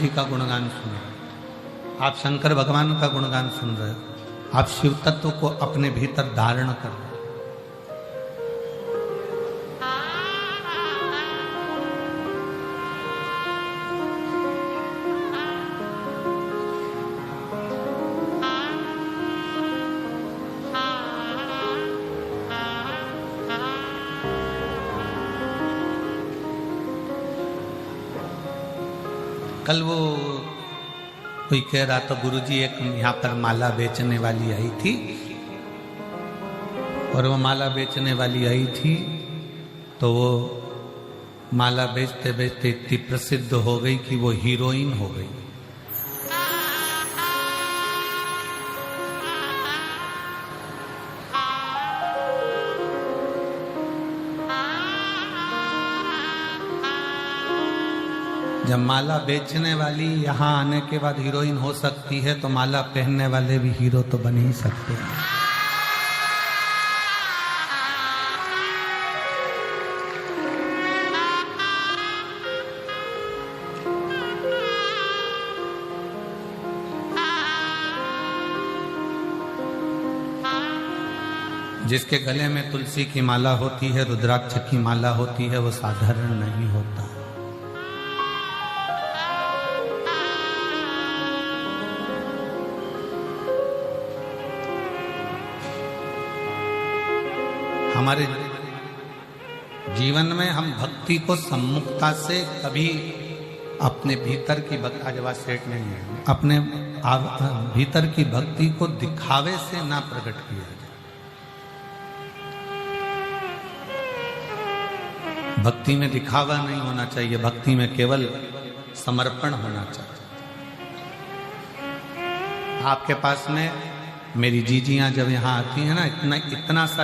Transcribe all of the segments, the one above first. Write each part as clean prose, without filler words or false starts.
जी का गुणगान सुन रहे हो, आप शंकर भगवान का गुणगान सुन रहे हो, आप शिव तत्व को अपने भीतर धारण कर रहे हो। कल वो कोई कह रहा था गुरुजी एक यहाँ पर माला बेचने वाली आई थी, और वो माला बेचने वाली आई थी तो वो माला बेचते बेचते इतनी प्रसिद्ध हो गई कि वो हीरोइन हो गई। जब माला बेचने वाली यहाँ आने के बाद हीरोइन हो सकती है तो माला पहनने वाले भी हीरो तो बन ही सकते हैं। जिसके गले में तुलसी की माला होती है, रुद्राक्ष की माला होती है, वो साधारण नहीं होता। हमारे जीवन में हम भक्ति को सम्मुखता से कभी अपने भीतर की भक्ति सेठ नहीं है, अपने भीतर की भक्ति को दिखावे से ना प्रकट किया जाए। भक्ति में दिखावा नहीं होना चाहिए, भक्ति में केवल समर्पण होना चाहिए। आपके पास में मेरी जीजियां जब यहाँ आती हैं ना, इतना सा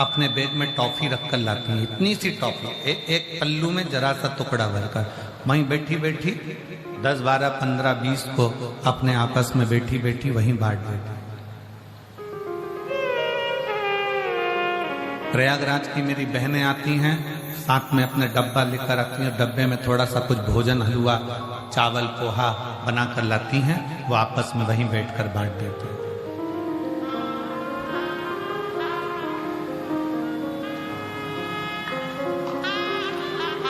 अपने बैग में टॉफी रख कर लाती हैं, इतनी सी टॉफी, एक पल्लू में जरा सा टुकड़ा भरकर, वहीं बैठी बैठी 10, 12, 15, 20 को अपने आपस में बैठी बैठी वहीं बांट देती। प्रयागराज की मेरी बहनें आती हैं, साथ में अपने डब्बा लेकर आती हैं, डब्बे में थोड़ा सा कुछ भोजन, हलवा, चावल, पोहा बना कर लाती हैं, वो आपस में वहीं बैठकर बांट देती हैं।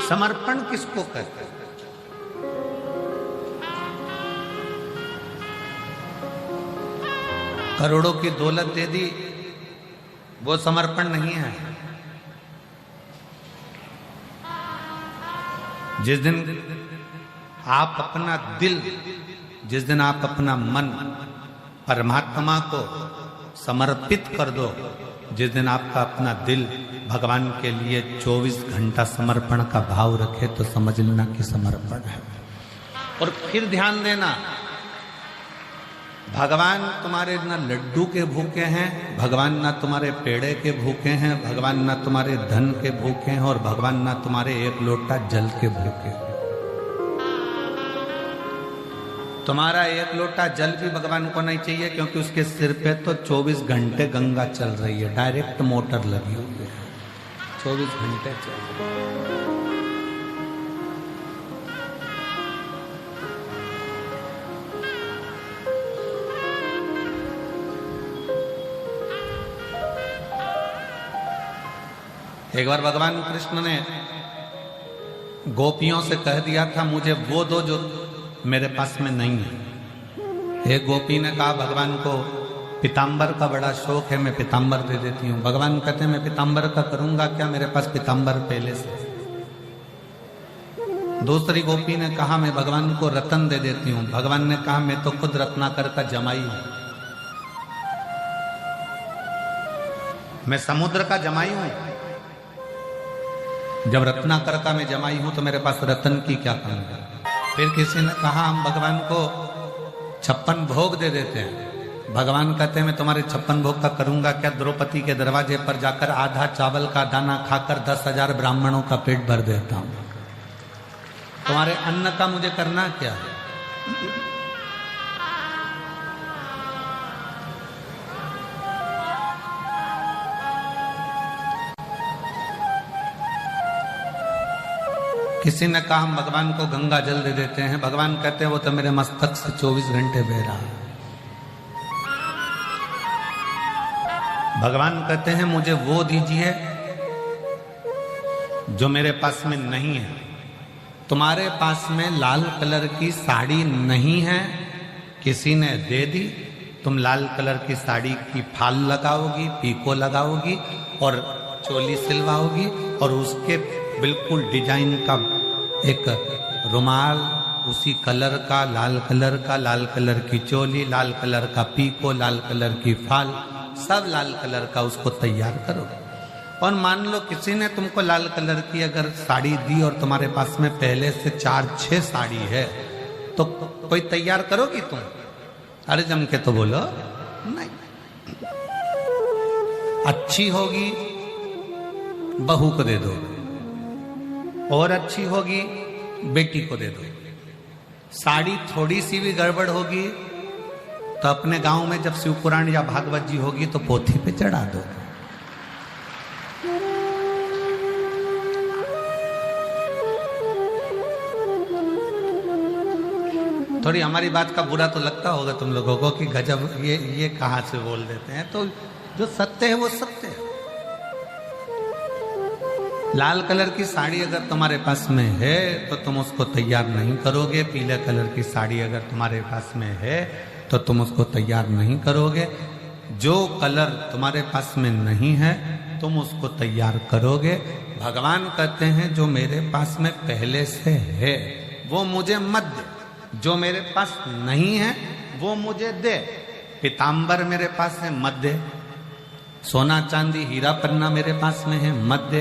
समर्पण किसको कहते हैं? करोड़ों की दौलत दे दी, वो समर्पण नहीं है। जिस दिन आप अपना दिल, जिस दिन आप अपना मन परमात्मा को समर्पित कर दो, जिस दिन आपका अपना दिल भगवान के लिए 24 घंटा समर्पण का भाव रखे, तो समझ लेना कि समर्पण है। और फिर ध्यान देना, भगवान तुम्हारे ना लड्डू के भूखे हैं, भगवान ना तुम्हारे पेड़े के भूखे हैं, भगवान ना तुम्हारे धन के भूखे हैं, और भगवान ना तुम्हारे एक लोटा जल के भूखे हैं। तुम्हारा एक लोटा जल भी भगवान को नहीं चाहिए, क्योंकि उसके सिर पे तो 24 घंटे गंगा चल रही है, डायरेक्ट मोटर लगी हुई है, 24 घंटे चल रही है। एक बार भगवान कृष्ण ने गोपियों से कह दिया था, मुझे वो दो जो मेरे पास में नहीं है। एक गोपी ने कहा भगवान को पीताम्बर का बड़ा शौक है, मैं पीताम्बर दे देती हूँ। भगवान कहते हैं मैं पीताम्बर का करूंगा क्या, मेरे पास पीताम्बर पहले से। दूसरी गोपी ने कहा मैं भगवान को रतन दे देती हूँ। भगवान ने कहा मैं तो खुद रत्नाकर का जमाई हूं, मैं समुद्र का जमाई हूं। जब रत्नाकर का मैं जमाई हूं तो मेरे पास रतन की क्या कमी है। फिर किसी ने कहा हम भगवान को 56 भोग दे देते हैं। भगवान कहते हैं मैं तुम्हारे 56 भोग का करूंगा क्या, द्रौपदी के दरवाजे पर जाकर आधा चावल का दाना खाकर 10,000 ब्राह्मणों का पेट भर देता हूं। तुम्हारे अन्न का मुझे करना क्या है। किसी ने कहा हम भगवान को गंगा जल दे देते हैं। भगवान कहते हैं वो तो मेरे मस्तक से 24 घंटे बह रहा है। भगवान कहते हैं मुझे वो दीजिए जो मेरे पास में नहीं है। तुम्हारे पास में लाल कलर की साड़ी नहीं है, किसी ने दे दी, तुम लाल कलर की साड़ी की फाल लगाओगी, पीको लगाओगी और चोली सिलवाओगी और उसके बिल्कुल डिजाइन का एक रुमाल उसी कलर का, लाल कलर की चोली, लाल कलर का पीको, लाल कलर की फाल, सब लाल कलर का उसको तैयार करोगे। और मान लो किसी ने तुमको लाल कलर की अगर साड़ी दी और तुम्हारे पास में पहले से 4-6 साड़ी है तो कोई तैयार करोगी तुम? अरे जम के तो बोलो नहीं। अच्छी होगी बहू को दे दो, और अच्छी होगी बेटी को दे दो। साड़ी थोड़ी सी भी गड़बड़ होगी तो अपने गांव में जब शिव पुराण या भागवत जी होगी तो पोथी पे चढ़ा दो। थोड़ी हमारी बात का बुरा तो लगता होगा तुम लोगों को कि गजब ये कहां से बोल देते हैं, तो जो सत्य है वो सत्य है। लाल कलर की साड़ी अगर तुम्हारे पास में है तो तुम उसको तैयार नहीं करोगे। पीले कलर की साड़ी अगर तुम्हारे पास में है तो तुम उसको तैयार नहीं करोगे। जो कलर तुम्हारे पास में नहीं है तुम उसको तैयार करोगे। भगवान कहते हैं जो मेरे पास में पहले से है वो मुझे मत दे, जो मेरे पास नहीं है वो मुझे दे। पीतांबर मेरे पास है मत दे, सोना चांदी हीरा पन्ना मेरे पास में है मत दे,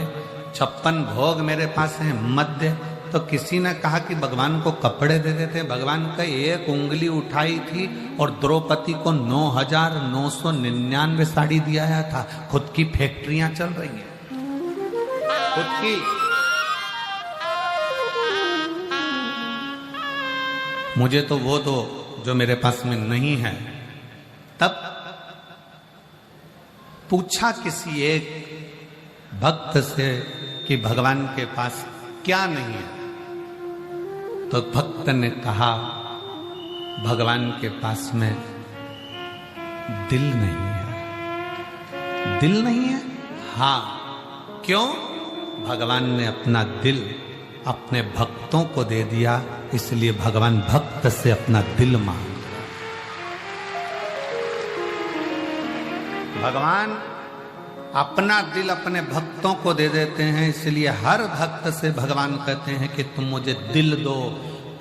56 भोग मेरे पास है मत दे। तो किसी ने कहा कि भगवान को कपड़े दे देते। भगवान का एक उंगली उठाई थी और द्रौपदी को 9,999 साड़ी दिया था। खुद की फैक्ट्रियां चल रही हैं, खुद की। मुझे तो वो दो जो मेरे पास में नहीं है। तब पूछा किसी एक भक्त से कि भगवान के पास क्या नहीं है, तो भक्त ने कहा भगवान के पास में दिल नहीं है। दिल नहीं है? हाँ। क्यों? भगवान ने अपना दिल अपने भक्तों को दे दिया, इसलिए भगवान भक्त से अपना दिल मांग। भगवान अपना दिल अपने भक्तों को दे देते हैं, इसलिए हर भक्त से भगवान कहते हैं कि तुम मुझे दिल दो।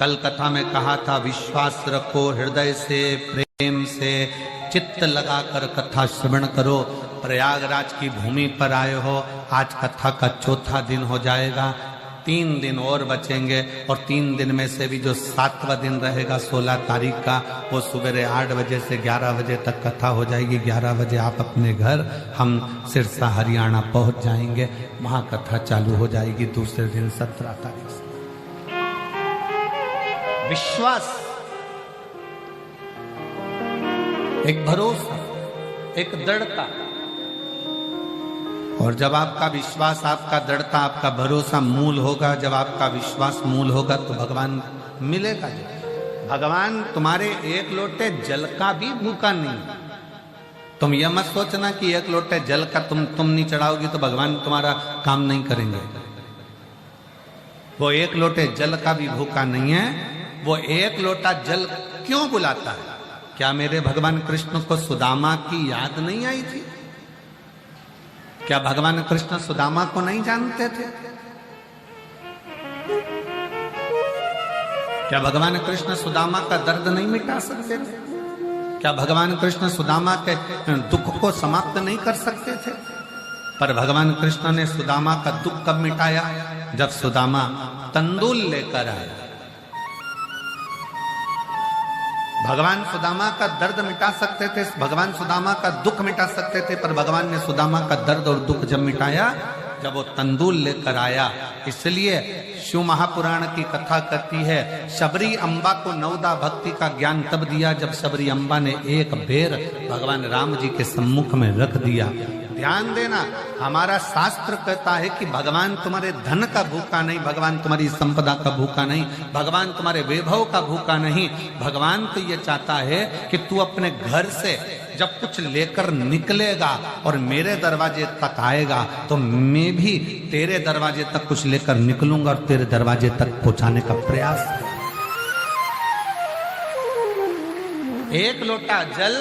कल कथा में कहा था विश्वास रखो, हृदय से प्रेम से चित्त लगाकर कथा श्रवण करो। प्रयागराज की भूमि पर आए हो, आज कथा का 4था दिन हो जाएगा। 3 दिन और बचेंगे और 3 दिन में से भी जो 7वां दिन रहेगा 16 तारीख का, वो सुबह 8 बजे से 11 बजे तक कथा हो जाएगी। 11 बजे आप अपने घर, हम सिरसा हरियाणा पहुंच जाएंगे। वहां कथा चालू हो जाएगी दूसरे दिन 17 तारीख से। विश्वास, एक भरोसा, एक दृढ़ता। और जब आपका विश्वास, आपका दृढ़ता, आपका भरोसा मूल होगा, जब आपका विश्वास मूल होगा तो भगवान मिलेगा। भगवान तुम्हारे एक लोटे जल का भी भूखा नहीं। तुम यह मत सोचना कि एक लोटे जल का तुम नहीं चढ़ाओगी तो भगवान तुम्हारा काम नहीं करेंगे। वो एक लोटे जल का भी भूखा नहीं है। वो एक लोटा जल क्यों बुलाता है? क्या मेरे भगवान कृष्ण को सुदामा की याद नहीं आई थी? क्या भगवान कृष्ण सुदामा को नहीं जानते थे? क्या भगवान कृष्ण सुदामा का दर्द नहीं मिटा सकते थे? क्या भगवान कृष्ण सुदामा के दुख को समाप्त नहीं कर सकते थे? पर भगवान कृष्ण ने सुदामा का दुख कब मिटाया? जब सुदामा तंदूल लेकर आया। भगवान सुदामा का दर्द मिटा सकते थे, भगवान सुदामा का दुख मिटा सकते थे, पर भगवान ने सुदामा का दर्द और दुख जब मिटाया जब वो तंदूल लेकर आया। इसलिए शिव महापुराण की कथा कहती है शबरी अम्बा को 9दा भक्ति का ज्ञान तब दिया जब शबरी अम्बा ने एक बेर भगवान राम जी के सम्मुख में रख दिया। ध्यान देना, हमारा शास्त्र कहता है कि भगवान तुम्हारे धन का भूखा नहीं, भगवान तुम्हारी संपदा का भूखा नहीं, भगवान तुम्हारे वैभव का भूखा नहीं। भगवान तो ये चाहता है कि तू अपने घर से जब कुछ लेकर निकलेगा और मेरे दरवाजे तक आएगा तो मैं भी तेरे दरवाजे तक कुछ लेकर निकलूंगा और तेरे दरवाजे तक पहुंचाने का प्रयास। एक लोटा जल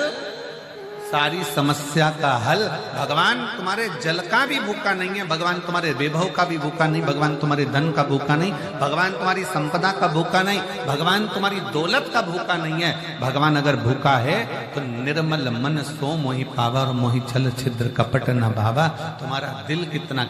सारी समस्या का हल। भगवान तुम्हारे जल का भी भूखा नहीं है, भगवान तुम्हारे वैभव का भी भूखा नहीं, भगवान तुम्हारे धन का भूखा नहीं, भगवान तुम्हारी संपदा का भूखा नहीं, भगवान तुम्हारी दौलत का भूखा नहीं है। भगवान अगर भूखा है तो निर्मल मन सो मोहि पावा और मोहि छल छिद्र कपट न भावा। तुम्हारा दिल कितना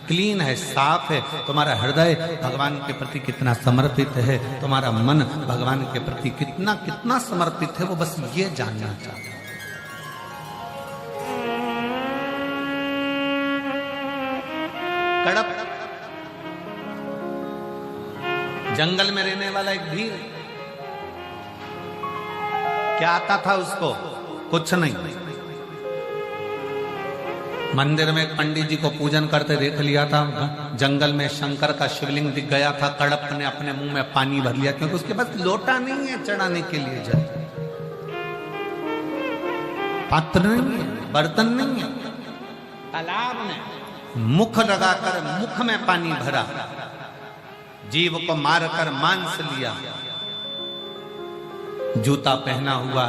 क्लीन है, साफ है, तुम्हारा हृदय भगवान के प्रति कितना समर्पित है, तुम्हारा मन भगवान के प्रति कितना कितना समर्पित है, वो बस ये जानना चाहता है। कड़प जंगल में रहने वाला एक भील, क्या आता था उसको? कुछ नहीं। मंदिर में एक पंडित जी को पूजन करते देख लिया था, जंगल में शंकर का शिवलिंग दिख गया था, कड़प ने अपने मुंह में पानी भर लिया क्योंकि उसके पास लोटा नहीं है चढ़ाने के लिए, जल पात्र नहीं है, बर्तन नहीं है। तालाब में मुख लगाकर मुख में पानी भरा, जीव को मारकर मांस लिया, जूता पहना हुआ,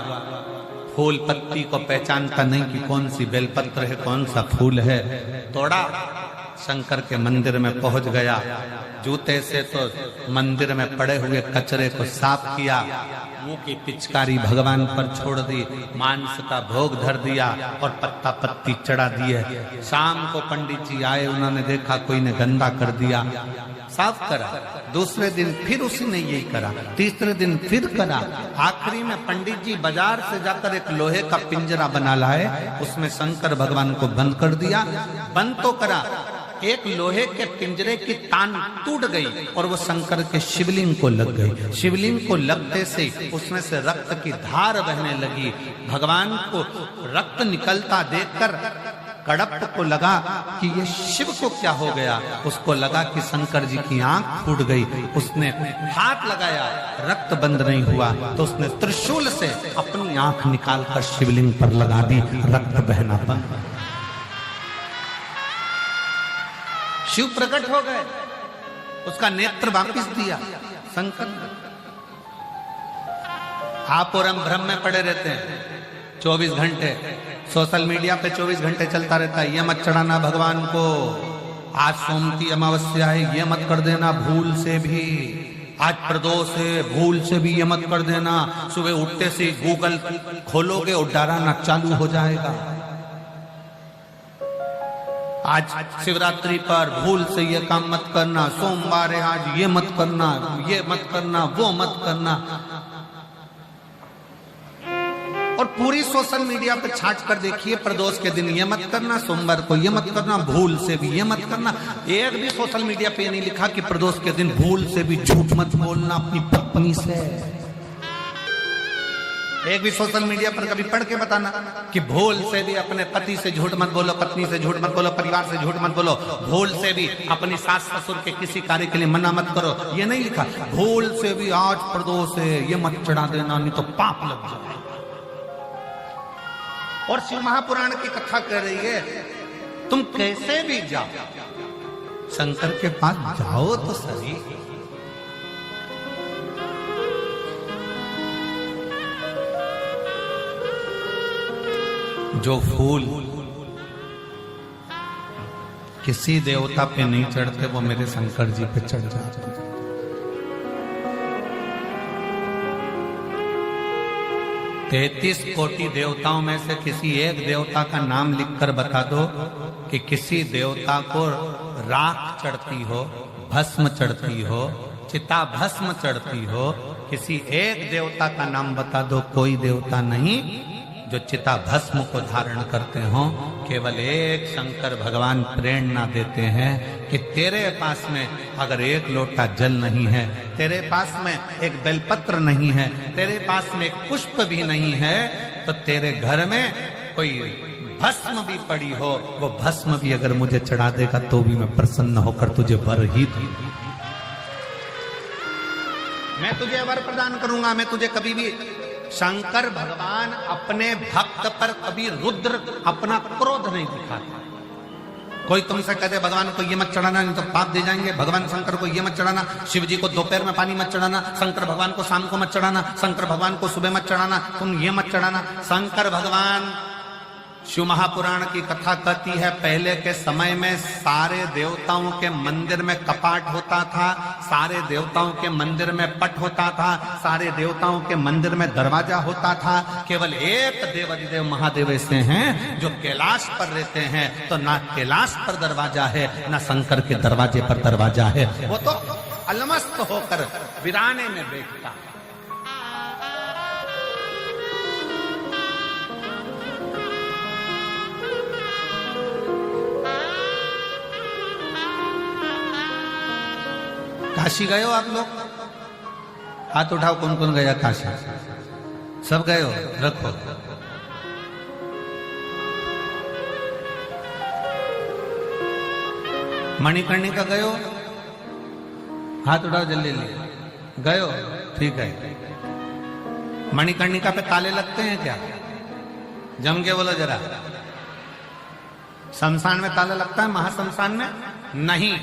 फूल पत्ती को पहचानता नहीं कि कौन सी बेलपत्र है कौन सा फूल है, तोड़ा, शंकर के मंदिर में पहुंच गया, जूते से तो मंदिर में पड़े हुए कचरे को साफ किया, मुंह की पिचकारी भगवान पर छोड़ दी, मांस का भोग धर दिया और पत्ता पत्ती चढ़ा दिए। शाम को पंडित जी आए, उन्होंने देखा कोई ने गंदा कर दिया, साफ करा। दूसरे दिन फिर उसी ने यही करा, तीसरे दिन फिर करा। आखिरी में पंडित जी बाजार से जाकर एक लोहे का पिंजरा बना लाए, उसमें शंकर भगवान को बंद कर दिया। बंद तो करा, एक लोहे के पिंजरे की तान टूट गई और वो शंकर के शिवलिंग को लग गई। शिवलिंग को लगते से उसमें से रक्त की धार बहने लगी। भगवान को रक्त निकलता देखकर कड़प को लगा कि ये शिव को क्या हो गया। उसको लगा कि शंकर जी की आंख फूट गई। उसने हाथ लगाया, रक्त बंद नहीं हुआ तो उसने त्रिशूल से अपनी आंख निकालकर शिवलिंग पर लगा दी, रक्त बहना बंद। शिव प्रकट हो गए, उसका नेत्र वापिस दिया शंकर। आप और हम भ्रम में पड़े रहते हैं 24 घंटे, सोशल मीडिया पे 24 घंटे चलता रहता है, ये मत चढ़ाना भगवान को, आज सोमती अमावस्या है ये मत कर देना भूल से भी, आज प्रदोष है भूल से भी ये मत कर देना। सुबह उठते से गूगल खोलोगे और डराना चालू हो जाएगा। आज शिवरात्रि पर भूल से ये काम मत करना, सोमवार है आज ये मत करना, ये मत करना, वो मत करना। और पूरी सोशल मीडिया पे छाट कर देखिए, प्रदोष के दिन ये मत करना, सोमवार को ये मत करना, भूल से भी ये मत करना। एक भी सोशल मीडिया पे नहीं लिखा कि प्रदोष के दिन भूल से भी झूठ मत बोलना अपनी पत्नी से। एक भी सोशल मीडिया पर कभी पढ़ के बताना कि भूल से भी अपने पति से झूठ मत बोलो, पत्नी से झूठ मत बोलो, परिवार से झूठ मत बोलो, भूल से भी अपनी सास ससुर के किसी कार्य के लिए मना मत करो, ये नहीं लिखा। भूल से भी आज प्रदोष है ये मत चढ़ा देना, नहीं तो पाप लग जाए। और शिव महापुराण की कथा कह रही है तुम कैसे भी जाओ शंकर के पास जाओ तो सही। जो फूल किसी देवता पे नहीं चढ़ते वो मेरे शंकर जी पे चढ़ जाते। 33 कोटि देवताओं में से किसी एक देवता का नाम लिखकर बता दो कि किसी देवता को राख चढ़ती हो, भस्म चढ़ती हो, चिता भस्म चढ़ती हो। किसी एक देवता का नाम बता दो, कोई देवता नहीं जो चिता भस्म को धारण करते हो। केवल एक शंकर भगवान प्रेरणा देते हैं कि तेरे पास में अगर एक लोटा जल नहीं है, तेरे पास में एक बेलपत्र नहीं है, तेरे पास में एक पुष्प भी नहीं है, तो तेरे घर में कोई भस्म भी पड़ी हो, वो भस्म भी अगर मुझे चढ़ा देगा तो भी मैं प्रसन्न होकर तुझे वर ही दूंगा। मैं तुझे वर प्रदान करूंगा। मैं तुझे कभी भी, शंकर भगवान अपने भक्त पर कभी रुद्र अपना क्रोध नहीं दिखाता। कोई तुमसे कहते भगवान को ये मत चढ़ाना नहीं तो पाप दे जाएंगे, भगवान शंकर को ये मत चढ़ाना, शिव जी को दोपहर में पानी मत चढ़ाना, शंकर भगवान को शाम को मत चढ़ाना, शंकर भगवान को सुबह मत चढ़ाना, तुम ये मत चढ़ाना। शंकर भगवान, शिव महापुराण की कथा कहती है, पहले के समय में सारे देवताओं के मंदिर में कपाट होता था, सारे देवताओं के मंदिर में पट होता था, सारे देवताओं के मंदिर में दरवाजा होता था। केवल एक देवाधिदेव महादेव ऐसे हैं जो कैलाश पर रहते हैं, तो ना कैलाश पर दरवाजा है ना शंकर के दरवाजे पर दरवाजा है। वो तो अलमस्त होकर वीराने में बैठता। काशी गए हो आप लोग? हाथ उठाओ, कौन कौन गया काशी? सब गए हो? रखो। मणिकर्णिका गए हो? हाथ उठाओ जल्दी ले। गए हो? ठीक है। मणिकर्णिका पे ताले लगते हैं क्या? जम के बोलो जरा। शमशान में ताला लगता है, महाशमशान में नहीं।